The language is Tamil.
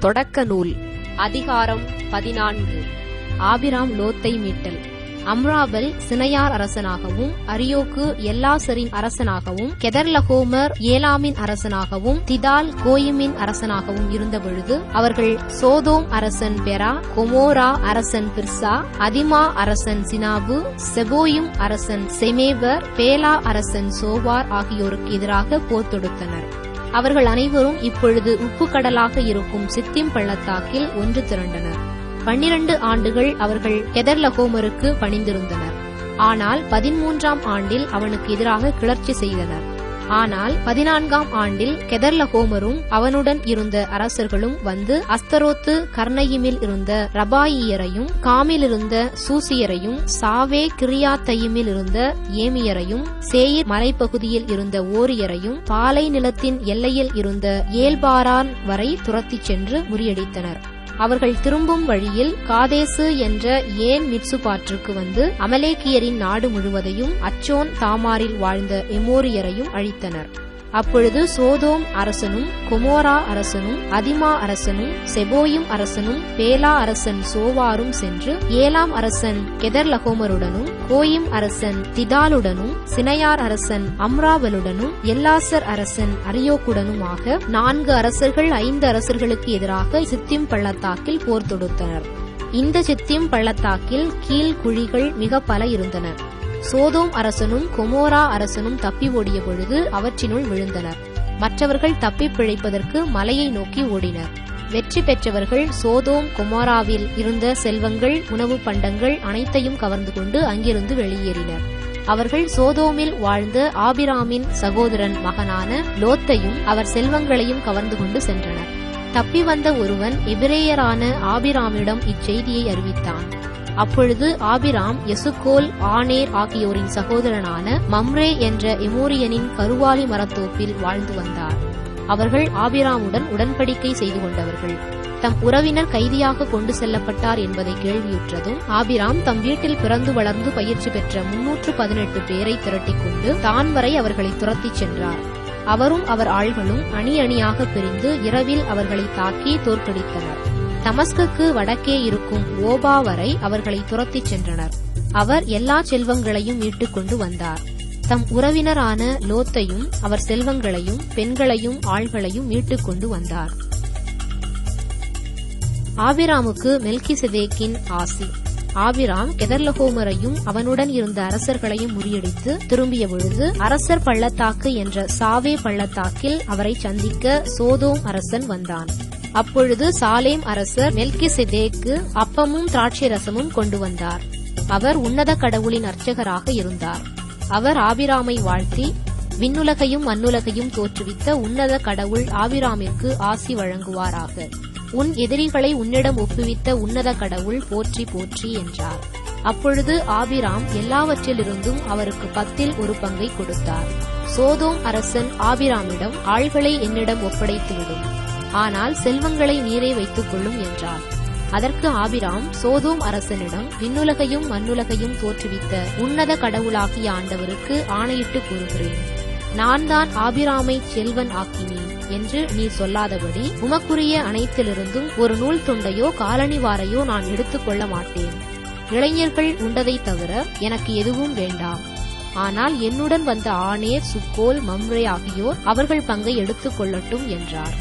தொடக்க நூல் அதிகாரம் 14. ஆபிராம் லோத்தை மீட்டல். அம்ராபல் சினையார் அரசனாகவும், அரியோக்கு எல்லாசரின் அரசனாகவும், கெதர்லகோமர் ஏலாமின் அரசனாகவும், திதால் கோயிமின் அரசனாகவும் இருந்தபொழுது அவர்கள் சோதோம் அரசன் பெரா, கொமோரா அரசன் பிர்சா, அதிமா அரசன் சினாபு, செபோயும் அரசன் செமேபர், பேலா அரசன் சோவார் ஆகியோருக்கு எதிராக போர் தொடுத்தனர். அவர்கள் அனைவரும் இப்பொழுது உப்பு கடலாக இருக்கும் சித்திம் பள்ளத்தாக்கில் ஒன்று திரண்டனர். 12 ஆண்டுகள் அவர்கள் கெதர்லகோமருக்கு பணிந்திருந்தனர். ஆனால் 13ஆம் ஆண்டில் அவனுக்கு எதிராக கிளர்ச்சி செய்தனர். ஆனால் 14ஆம் ஆண்டில் கெதர்லகோமரும் அவனுடன் இருந்த அரசர்களும் வந்து அஸ்தரோத்து கர்ணையிமில் இருந்த ரபாயியரையும், காமில் இருந்த சூசியரையும், சாவே கிரியாத்தையிமில் இருந்த ஏமியரையும், சேயிர் மலைப்பகுதியில் இருந்த ஓரியரையும், பாலை நிலத்தின் எல்லையில் இருந்த ஏல்பாரான் வரை துரத்திச் சென்று முறியடித்தனர். அவர்கள் திரும்பும் வழியில் காதேசு என்ற ஏன் மிட்சுபாற்றுக்கு வந்து அமலேக்கியரின் நாடு முழுவதையும், அச்சோன் தாமாரில் வாழ்ந்த எமோரியரையும் அழித்தனர். அப்பொழுது சோதோம் அரசனும், கொமோரா அரசனும், அதிமா அரசனும், செபோயும் அரசனும், பேலா அரசன் சோவாரும் சென்று ஏலாம் அரசன் கெதர்லகோமருடனும், கோயிம் அரசன் திதாலுடனும், சினையார் அரசன் அம்ராபலுடனும், எல்லாசர் அரசன் அரியோக்குடனுமாக 4 அரசர்கள் 5 அரசர்களுக்கு எதிராக சித்திம் பள்ளத்தாக்கில் போர் தொடுத்தனர். இந்த சித்திம் பள்ளத்தாக்கில் கீழ் குழிகள் மிக பல இருந்தன. சோதோம் அரசனும் கொமோரா அரசனும் தப்பி ஓடிய பொழுது அவற்றினுள் விழுந்தனர். மற்றவர்கள் தப்பிப் பிழைப்பதற்கு மலையை நோக்கி ஓடினர். வெற்றி பெற்றவர்கள் சோதோம் கொமோராவில் இருந்த செல்வங்கள், உணவு பண்டங்கள் அனைத்தையும் கவர்ந்து கொண்டு அங்கிருந்து வெளியேறினர். அவர்கள் சோதோமில் வாழ்ந்த ஆபிராமின் சகோதரன் மகனான லோத்தையும் அவர் செல்வங்களையும் கவர்ந்து கொண்டு சென்றனர். தப்பி வந்த ஒருவன் எபிரேயரான ஆபிராமிடம் இச்செய்தியை அறிவித்தான். அப்பொழுது ஆபிராம் எசுக்கோல், ஆனேர் ஆகியோரின் சகோதரனான மம்ரே என்ற எமோரியனின் கருவாலி மரத்தோப்பில் வாழ்ந்து வந்தார். அவர்கள் ஆபிராமுடன் உடன்படிக்கை செய்து கொண்டவர்கள். தம் உறவினர் கைதியாக கொண்டு செல்லப்பட்டார் என்பதை கேள்வியுற்றதும் ஆபிராம் தம் வீட்டில் பிறந்து வளர்ந்து பயிற்சி பெற்ற 318 பேரை திரட்டிக் கொண்டு தான் வரை அவர்களை துரத்திச் சென்றார். அவரும் அவர் ஆள்களும் அணி அணியாக பிரிந்து இரவில் அவர்களை தாக்கி தோற்கடித்தனர். தமஸ்குக்கு வடக்கே இருக்கும் ஓபா வரை அவர்களை துரத்திச் சென்றனர். அவர் எல்லா செல்வங்களையும் மீட்டுக் கொண்டு வந்தார். தம் உறவினரான லோத்தையும் அவர் செல்வங்களையும் பெண்களையும் ஆள்களையும் மீட்டுக் கொண்டு வந்தார். ஆபிராமுக்கு மெல்கிசெதேக்கின் ஆசி. ஆபிராம் கெதர்லகோமரையும் அவனுடன் இருந்த அரசர்களையும் முறியடித்து திரும்பிய பொழுது அரசர் பள்ளத்தாக்கு என்ற சாவே பள்ளத்தாக்கில் அவரை சந்திக்க சோதோம் அரசன் வந்தான். அப்பொழுது சாலேம் அரசர் மெல்கிசெதேக்கு அப்பமும் திராட்சை ரசமும் கொண்டு வந்தார். அவர் உன்னத கடவுளின் அர்ச்சகராக இருந்தார். அவர் ஆபிராமை வாழ்த்தி, விண்ணுலகையும் மண்ணுலகையும் தோற்றுவித்த உன்னத கடவுள் ஆபிராமிற்கு ஆசி வழங்குவாராக. உன் எதிரிகளை உன்னிடம் ஒப்புவித்த உன்னத கடவுள் போற்றி போற்றி என்றார். அப்பொழுது ஆபிராம் எல்லாவற்றிலிருந்தும் அவருக்கு 10 1 பங்கை கொடுத்தார். சோதோம் அரசன் ஆபிராமிடம், ஆள்களை என்னிடம் ஒப்படைத்துவிடும், ஆனால் செல்வங்களை நீரே வைத்துக் கொள்ளும் என்றார். அதற்கு ஆபிராம் சோதோம் அரசனிடம், விண்ணுலகையும் மண்ணுலகையும் தோற்றுவித்த உன்னத கடவுளாகிய ஆண்டவருக்கு ஆணையிட்டு கூறுகிறேன், நான் தான் ஆபிராமை செல்வன் ஆக்கினேன் என்று நீ சொல்லாதபடி உமக்குரிய அனைத்திலிருந்தும் ஒரு நூல் துண்டையோ காலணிவாரையோ நான் எடுத்துக் கொள்ள மாட்டேன். இளைஞர்கள் உண்டதை தவிர எனக்கு எதுவும் வேண்டாம். ஆனால் என்னுடன் வந்த ஆனேர், சுக்கோல், மம்ரே ஆகியோர் அவர்கள் பங்கை எடுத்துக் கொள்ளட்டும் என்றார்.